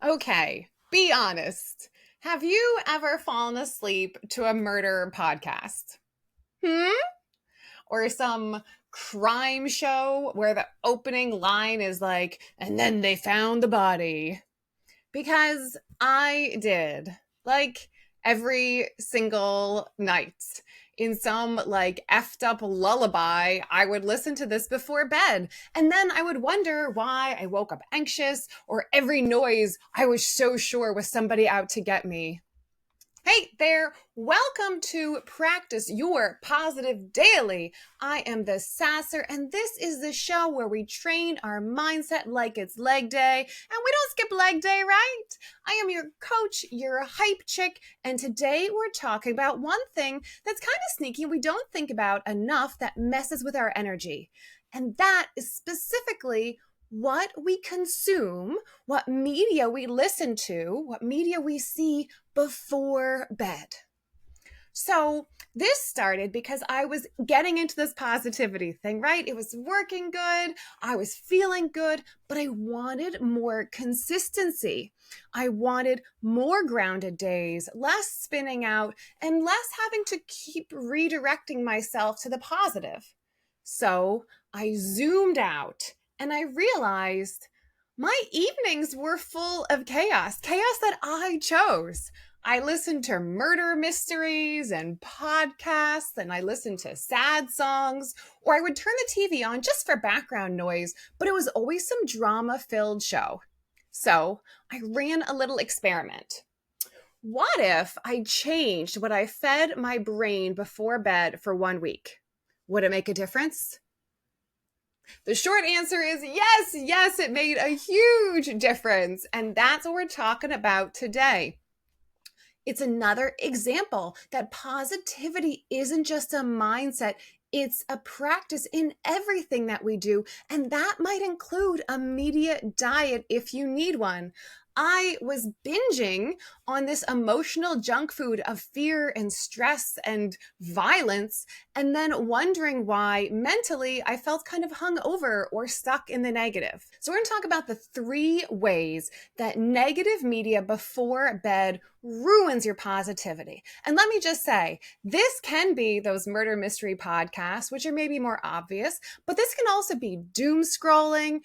Okay, be honest. Have you ever fallen asleep to a murder podcast? Hmm? Or some crime show where the opening line is like, and then they found the body? Because I did. Like every single night. In some like effed up lullaby, I would listen to this before bed. And then I would wonder why I woke up anxious or every noise I was so sure was somebody out to get me. Hey there, welcome to Practice Your Positive Daily. I am the Sasser, and this is the show where we train our mindset like it's leg day, and we don't skip leg day, right? I am your coach, your hype chick, and today we're talking about one thing that's kind of sneaky we don't think about enough that messes with our energy, and that is specifically what we consume, what media we listen to, what media we see before bed. So this started because I was getting into this positivity thing, right? It was working good. I was feeling good, but I wanted more consistency. I wanted more grounded days, less spinning out, and less having to keep redirecting myself to the positive. So I zoomed out and I realized my evenings were full of chaos that I chose. I listened to murder mysteries and podcasts, and I listened to sad songs, or I would turn the TV on just for background noise, but it was always some drama-filled show. So I ran a little experiment. What if I changed what I fed my brain before bed for 1 week? Would it make a difference? The short answer is yes, it made a huge difference. And that's what we're talking about today. It's another example that positivity isn't just a mindset, it's a practice in everything that we do. And that might include a media diet if you need one. I was binging on this emotional junk food of fear and stress and violence, and then wondering why mentally I felt kind of hungover or stuck in the negative. So, we're going to talk about the 3 ways that negative media before bed ruins your positivity. And let me just say, this can be those murder mystery podcasts, which are maybe more obvious, but this can also be doom scrolling,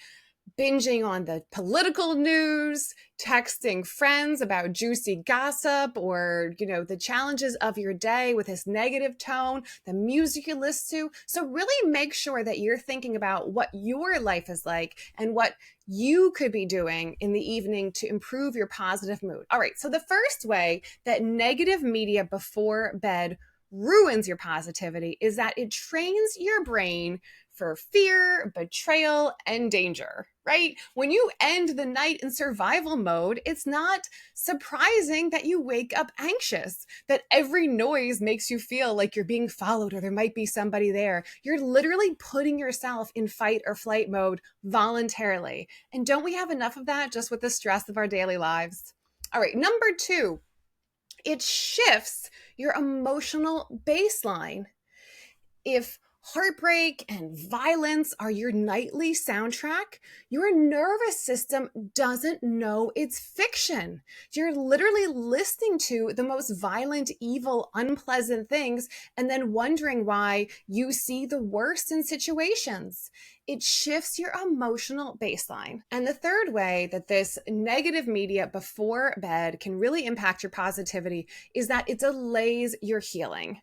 binging on the political news, texting friends about juicy gossip, or, the challenges of your day with this negative tone, the music you listen to. So really make sure that you're thinking about what your life is like and what you could be doing in the evening to improve your positive mood. All right, so the first way that negative media before bed ruins your positivity is that it trains your brain for fear, betrayal, and danger, right? When you end the night in survival mode, it's not surprising that you wake up anxious, that every noise makes you feel like you're being followed or there might be somebody there. You're literally putting yourself in fight or flight mode voluntarily. And don't we have enough of that just with the stress of our daily lives? All right, number 2, it shifts your emotional baseline. If heartbreak and violence are your nightly soundtrack, your nervous system doesn't know it's fiction. You're literally listening to the most violent, evil, unpleasant things and then wondering why you see the worst in situations. It shifts your emotional baseline. And the third way that this negative media before bed can really impact your positivity is that it delays your healing.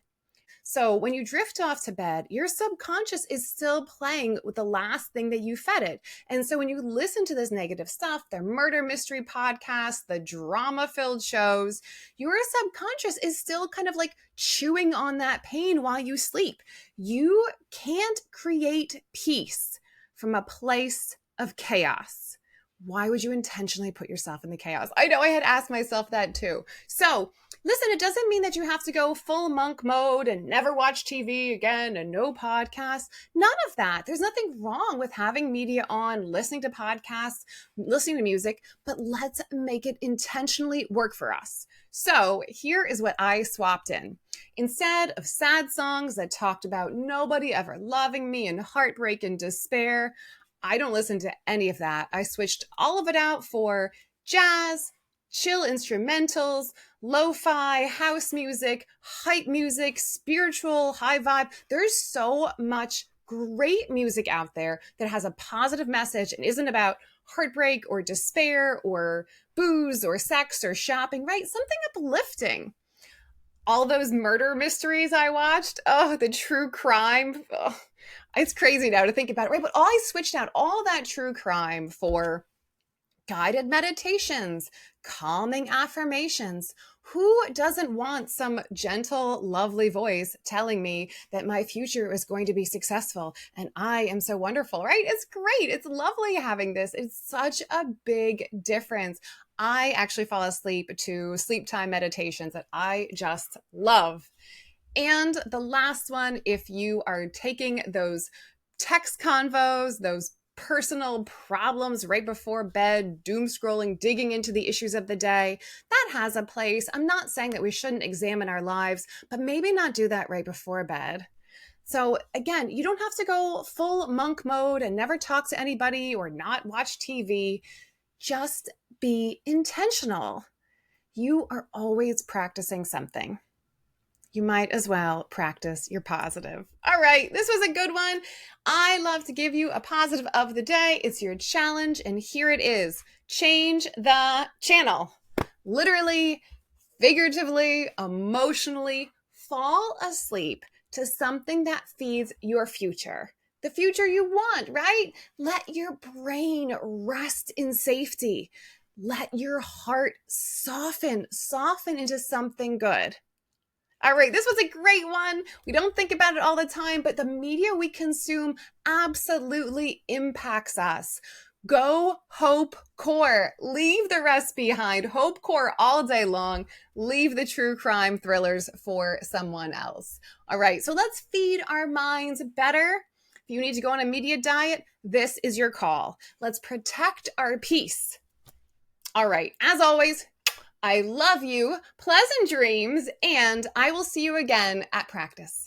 So when you drift off to bed, your subconscious is still playing with the last thing that you fed it. And so when you listen to this negative stuff, the murder mystery podcasts, the drama-filled shows, your subconscious is still kind of like chewing on that pain while you sleep. You can't create peace from a place of chaos. Why would you intentionally put yourself in the chaos? I know I had asked myself that too. So listen, it doesn't mean that you have to go full monk mode and never watch TV again and no podcasts. None of that. There's nothing wrong with having media on, listening to podcasts, listening to music, but let's make it intentionally work for us. So here is what I swapped in. Instead of sad songs that talked about nobody ever loving me and heartbreak and despair, I don't listen to any of that. I switched all of it out for jazz, chill instrumentals, lo-fi, house music, hype music, spiritual, high vibe. There's so much great music out there that has a positive message and isn't about heartbreak or despair or booze or sex or shopping, right? Something uplifting. All those murder mysteries I watched, oh, the true crime. Oh, it's crazy now to think about it, right? But I switched out all that true crime for guided meditations, calming affirmations. Who doesn't want some gentle, lovely voice telling me that my future is going to be successful and I am so wonderful, right? It's great. It's lovely having this. It's such a big difference. I actually fall asleep to sleep time meditations that I just love. And the last one, if you are taking those text convos, those personal problems right before bed, doom scrolling, digging into the issues of the day, that has a place. I'm not saying that we shouldn't examine our lives, but maybe not do that right before bed. So again, you don't have to go full monk mode and never talk to anybody or not watch TV. Just be intentional. You are always practicing something. You might as well practice your positive. All right, this was a good one. I love to give you a positive of the day. It's your challenge, and here it is. Change the channel. Literally, figuratively, emotionally, fall asleep to something that feeds your future. The future you want, right? Let your brain rest in safety. Let your heart soften into something good. All right, this was a great one. We don't think about it all the time, but the media we consume absolutely impacts us. Go Hope Core. Leave the rest behind. Hope Core all day long. Leave the true crime thrillers for someone else. All right, so let's feed our minds better. If you need to go on a media diet, this is your call. Let's protect our peace. All right, as always, I love you, pleasant dreams, and I will see you again at practice.